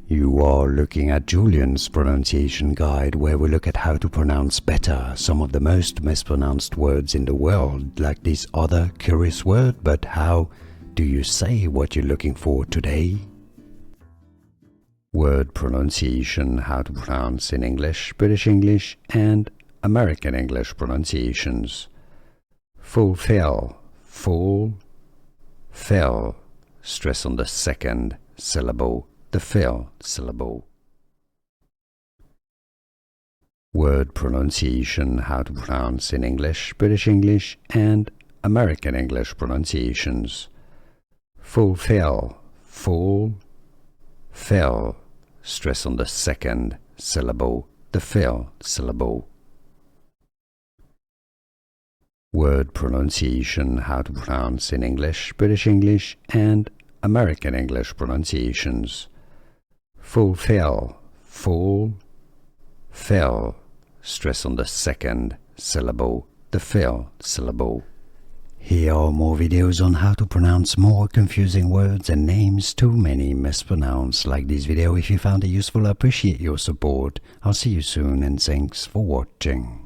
You are looking at Julian's pronunciation guide, where we look at how to pronounce better some of the most mispronounced words in the world, like this other curious word. But how do you say what you're looking for today? Word pronunciation, how to pronounce in English, British English, and American English pronunciations. Fulfill, full, fill, stress on the second syllable, the fill syllable. Word pronunciation, how to pronounce in English, British English, and American English pronunciations. Fulfill, full, fill, stress on the second syllable, the fill syllable. Word pronunciation, how to pronounce in English, British English, and American English pronunciations. Fulfill, full, fill, stress on the second syllable, the fill syllable. Here are more videos on how to pronounce more confusing words and names too many mispronounced. Like this video if you found it useful. I appreciate your support. I'll see you soon and thanks for watching.